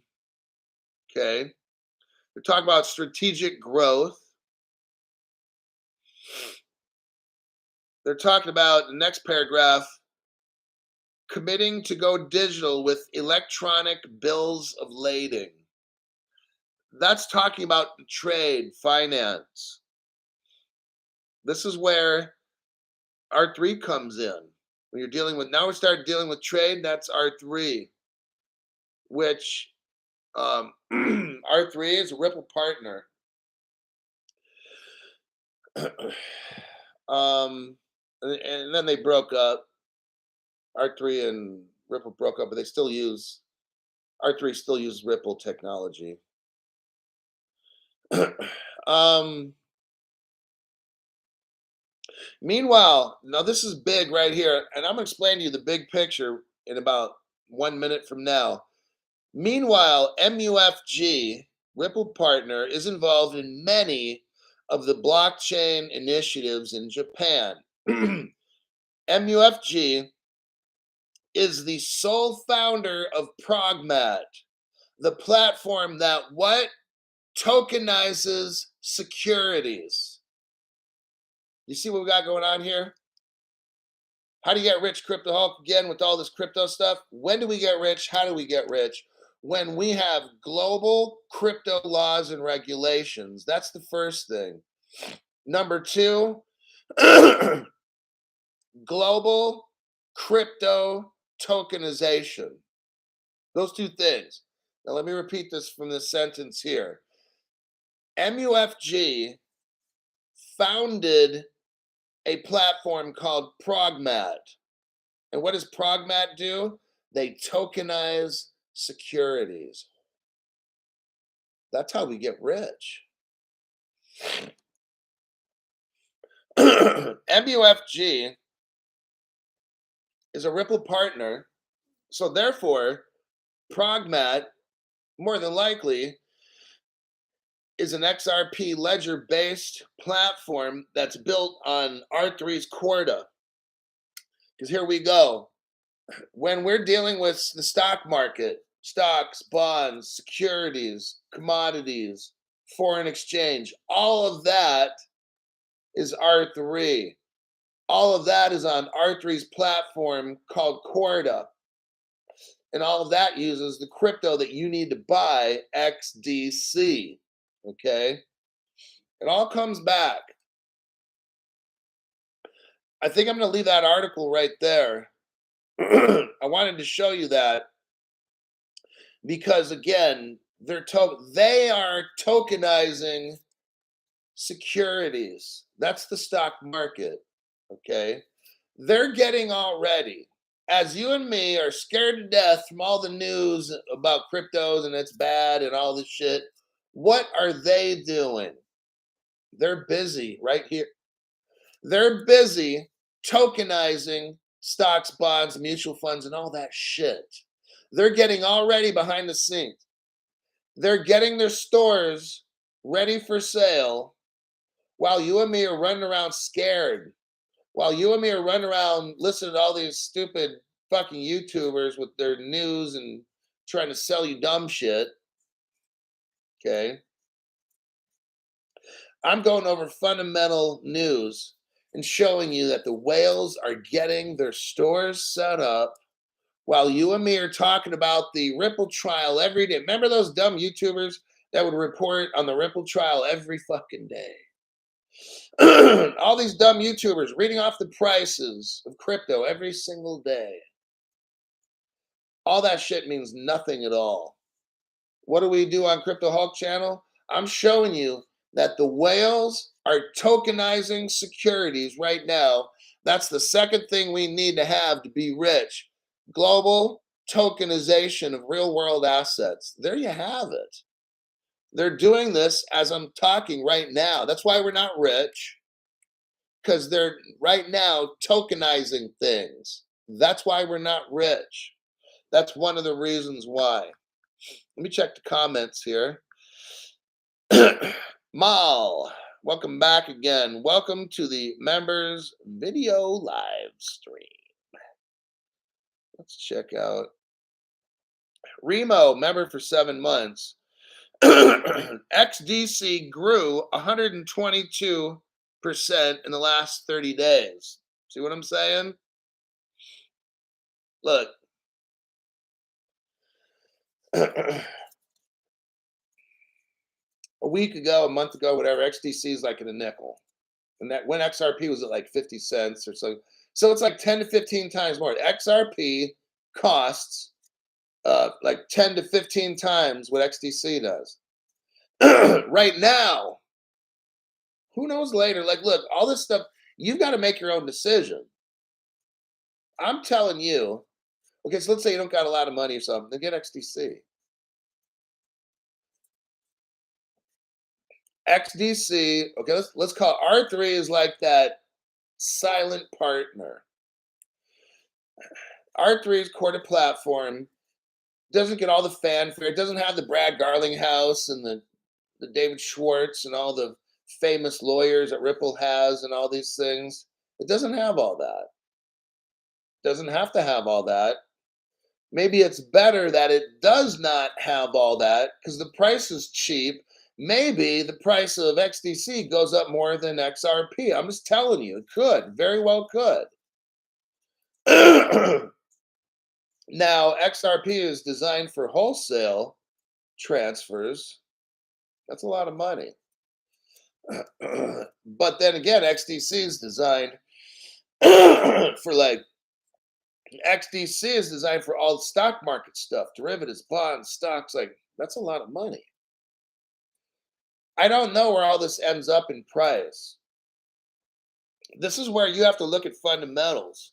[SPEAKER 1] Okay. They're talking about strategic growth. They're talking about the next paragraph, committing to go digital with electronic bills of lading. That's talking about the trade, finance. This is where R3 comes in. When you're dealing with, now we start dealing with trade, that's R3, which R3 is a Ripple partner. And then they broke up. R3 and Ripple broke up, but they still use R3 still uses Ripple technology. Meanwhile, now this is big right here, and I'm going to explain to you the big picture in about 1 minute from now. Meanwhile, MUFG, Ripple partner, is involved in many of the blockchain initiatives in Japan. MUFG is the sole founder of Progmat, the platform that what? Tokenizes securities. You see what we got going on here? How do you get rich, Crypto Hulk? Again, with all this crypto stuff. When do we get rich? How do we get rich? When we have global crypto laws and regulations. That's the first thing. Number two, global crypto tokenization. Those two things. Now, let me repeat this from this sentence here. MUFG founded a platform called Progmat. And what does Progmat do? They tokenize securities. That's how we get rich. MUFG is a Ripple partner. So therefore, Progmat, more than likely, is an XRP ledger-based platform that's built on R3's Corda. Because here we go. When we're dealing with the stock market, stocks, bonds, securities, commodities, foreign exchange, all of that is R3. All of that is on R3's platform called Corda. And all of that uses the crypto that you need to buy, XDC. Okay? It all comes back. I think I'm going to leave that article right there. I wanted to show you that because, again, they are tokenizing securities. That's the stock market. Okay? They're getting all ready. As you and me are scared to death from all the news about cryptos and it's bad and all this shit, what are they doing? They're busy right here. They're busy tokenizing stocks, bonds, mutual funds, and all that shit. They're getting already behind the scenes. They're getting their stores ready for sale while you and me are running around scared. while you and me are running around listening to all these stupid fucking YouTubers with their news and trying to sell you dumb shit. Okay. I'm going over fundamental news and showing you that the whales are getting their stores set up while you and me are talking about the Ripple trial every day. Remember those dumb YouTubers that would report on the Ripple trial every fucking day? All these dumb YouTubers reading off the prices of crypto every single day. All that shit means nothing at all. What do we do on Crypto Hulk channel? I'm showing you that the whales are tokenizing securities right now. That's the second thing we need to have to be rich. Global tokenization of real world assets. There you have it. They're doing this as I'm talking right now. That's why we're not rich, because they're right now tokenizing things. That's why we're not rich. That's one of the reasons why. Let me check the comments here. Mal, welcome back again. Welcome to the members video live stream. Let's check out Remo, member for 7 months. XDC grew 122% in the last 30 days. See what I'm saying? Look. A week ago, a month ago, whatever, XDC is like in a nickel. And that when XRP was at like 50 cents or so. So it's like 10 to 15 times more. XRP costs like 10 to 15 times what XDC does. Right now, who knows later? Like, look, all this stuff, you've got to make your own decision. I'm telling you, okay, so let's say you don't got a lot of money or something, then get XDC. XDC, okay, let's call it R3 is like that silent partner. R3's core platform doesn't get all the fanfare. It doesn't have the Brad Garlinghouse and the David Schwartz and all the famous lawyers that Ripple has and all these things. It doesn't have all that. It doesn't have to have all that. Maybe it's better that it does not have all that because the price is cheap. Maybe the price of XDC goes up more than XRP. I'm just telling you, it could, very well could. Now, XRP is designed for wholesale transfers. That's a lot of money. But then again, XDC is designed for like, XDC is designed for all the stock market stuff, derivatives, bonds, stocks. Like, that's a lot of money. I don't know where all this ends up in price. This is where you have to look at fundamentals.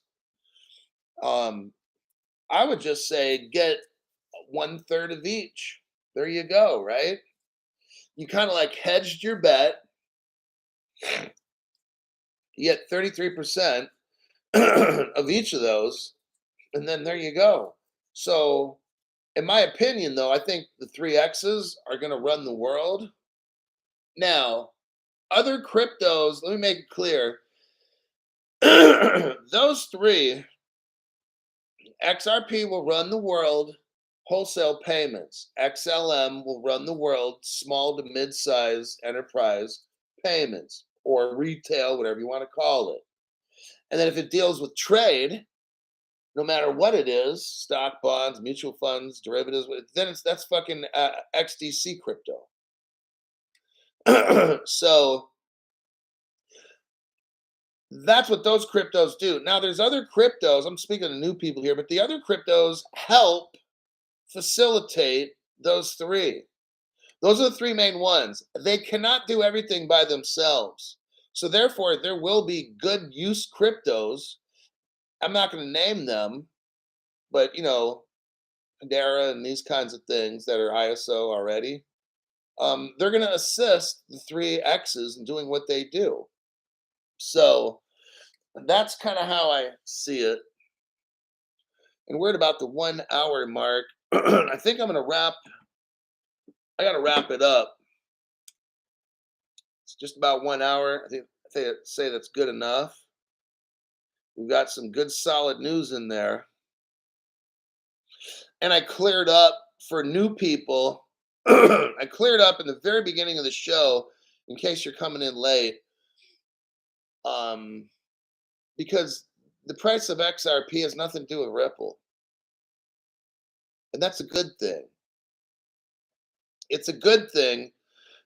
[SPEAKER 1] I would just say get 1/3 of each. There you go, right? You kind of like hedged your bet. You get 33% of each of those, and then there you go. So, in my opinion, though, I think the 3Xs are going to run the world. Now, other cryptos, let me make it clear. Those three, XRP will run the world wholesale payments. XLM will run the world small to mid-size enterprise payments or retail, whatever you want to call it. And then if it deals with trade, no matter what it is, stock, bonds, mutual funds, derivatives, then that's fucking XDC crypto. So that's what those cryptos do. Now, there's other cryptos. I'm speaking to new people here, but the other cryptos help facilitate those three. Those are the three main ones. They cannot do everything by themselves. So therefore, there will be good use cryptos. I'm not going to name them, but Hedera and these kinds of things that are ISO already. They're going to assist the 3Xs in doing what they do. So that's kind of how I see it. And we're at about the 1 hour mark. I think I'm going to I got to wrap it up. It's just about 1 hour. I think say that's good enough. We've got some good solid news in there. And I cleared up for new people. I cleared up in the very beginning of the show, in case you're coming in late, um, because the price of XRP has nothing to do with Ripple. And that's a good thing. It's a good thing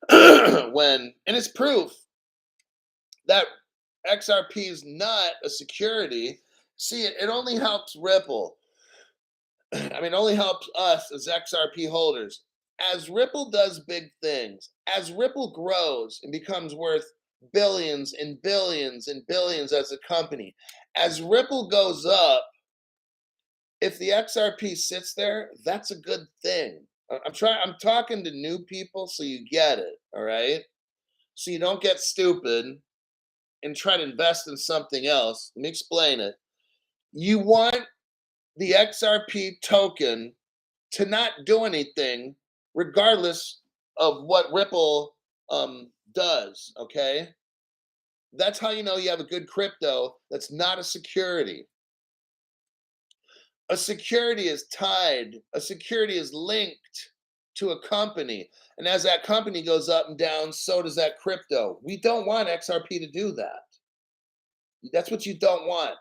[SPEAKER 1] and it's proof that XRP is not a security. See, it only helps Ripple. I mean, it only helps us as XRP holders. As Ripple does big things, as Ripple grows and becomes worth billions and billions and billions as a company, as Ripple goes up, if the XRP sits there, that's a good thing. I'm talking to new people so you get it, all right? So you don't get stupid and try to invest in something else. Let me explain it. You want the XRP token to not do anything regardless of what Ripple does, okay? That's how you know you have a good crypto that's not a security. A security is tied, a security is linked to a company. And as that company goes up and down, so does that crypto. We don't want XRP to do that. That's what you don't want.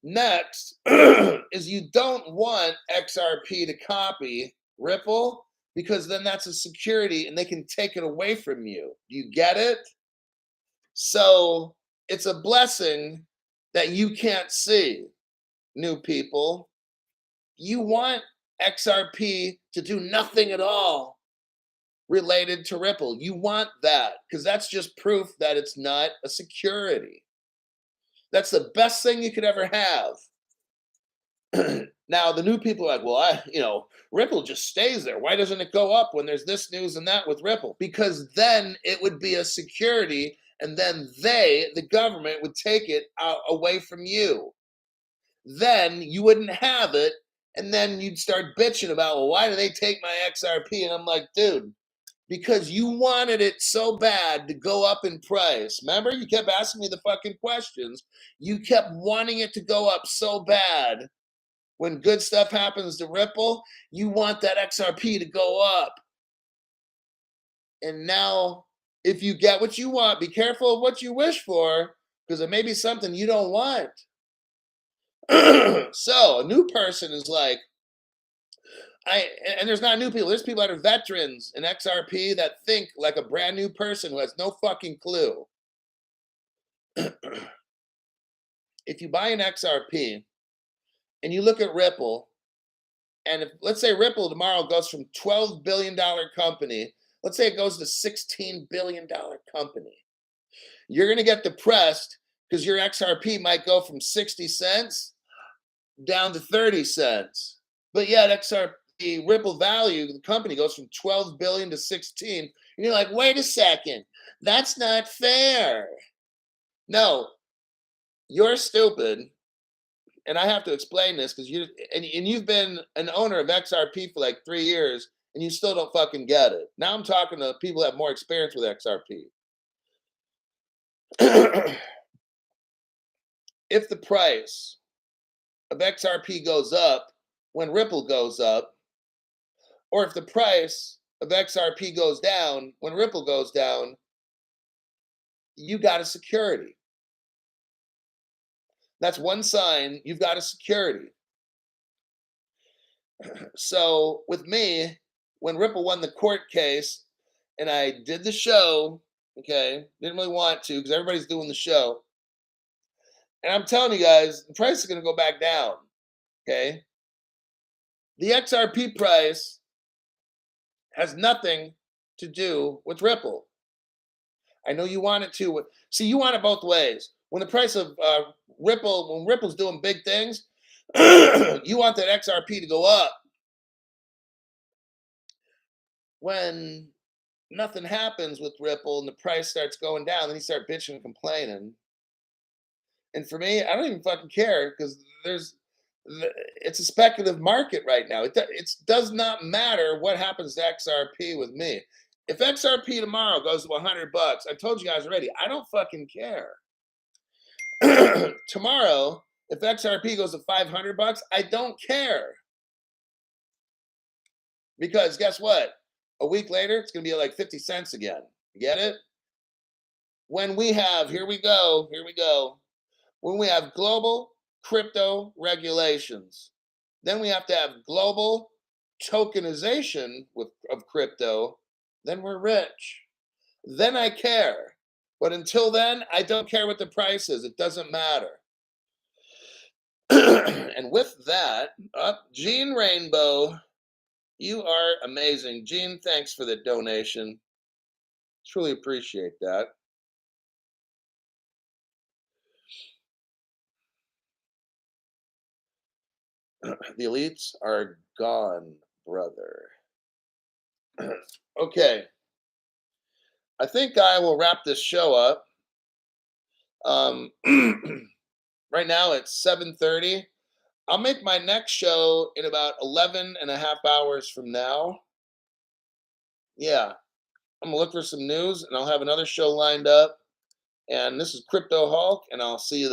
[SPEAKER 1] Next is you don't want XRP to copy Ripple, because then that's a security and they can take it away from you. Do you get it? So it's a blessing that you can't see, new people. You want XRP to do nothing at all related to Ripple. You want that because that's just proof that it's not a security. That's the best thing you could ever have. Now, the new people are like, well, Ripple just stays there. Why doesn't it go up when there's this news and that with Ripple? Because then it would be a security, and then the government, would take it away from you. Then you wouldn't have it, and then you'd start bitching about, well, why do they take my XRP? And I'm like, dude, because you wanted it so bad to go up in price. Remember, you kept asking me the fucking questions. You kept wanting it to go up so bad. When good stuff happens to Ripple, you want that XRP to go up. And now, if you get what you want, be careful of what you wish for, because it may be something you don't want. So, a new person is like, and there's not new people, there's people that are veterans in XRP that think like a brand new person who has no fucking clue. If you buy an XRP and you look at Ripple, and if, let's say Ripple tomorrow goes from $12 billion company, let's say it goes to $16 billion company, you're going to get depressed because your XRP might go from 60 cents down to 30 cents. But yet XRP Ripple value, the company, goes from 12 billion to 16. And you're like, wait a second, that's not fair. No, you're stupid. And I have to explain this because you've been an owner of XRP for like 3 years and you still don't fucking get it. Now I'm talking to people that have more experience with XRP. If the price of XRP goes up when Ripple goes up, or if the price of XRP goes down when Ripple goes down, you got a security. That's one sign you've got a security. So with me, when Ripple won the court case and I did the show, okay, didn't really want to because everybody's doing the show. And I'm telling you guys, the price is going to go back down, okay? The XRP price has nothing to do with Ripple. I know you want it to. See, you want it both ways. When the price of when Ripple's doing big things, you want that XRP to go up. When nothing happens with Ripple and the price starts going down, then you start bitching and complaining. And for me, I don't even fucking care because it's a speculative market right now. It does not matter what happens to XRP with me. If XRP tomorrow goes to $100, I told you guys already, I don't fucking care. Tomorrow, If XRP goes to 500 bucks, I don't care. Because guess what? A week later, it's going to be like 50 cents again. You get it? When we have, here we go. When we have global crypto regulations, then we have to have global tokenization of crypto, then we're rich. Then I care. But until then, I don't care what the price is. It doesn't matter. And with that, Gene Rainbow, you are amazing. Gene, thanks for the donation. Truly appreciate that. The elites are gone, brother. Okay. I think I will wrap this show up. Right now it's 7:30. I'll make my next show in about 11 and a half hours from now. Yeah, I'm gonna look for some news and I'll have another show lined up. And this is Crypto Hulk, and I'll see you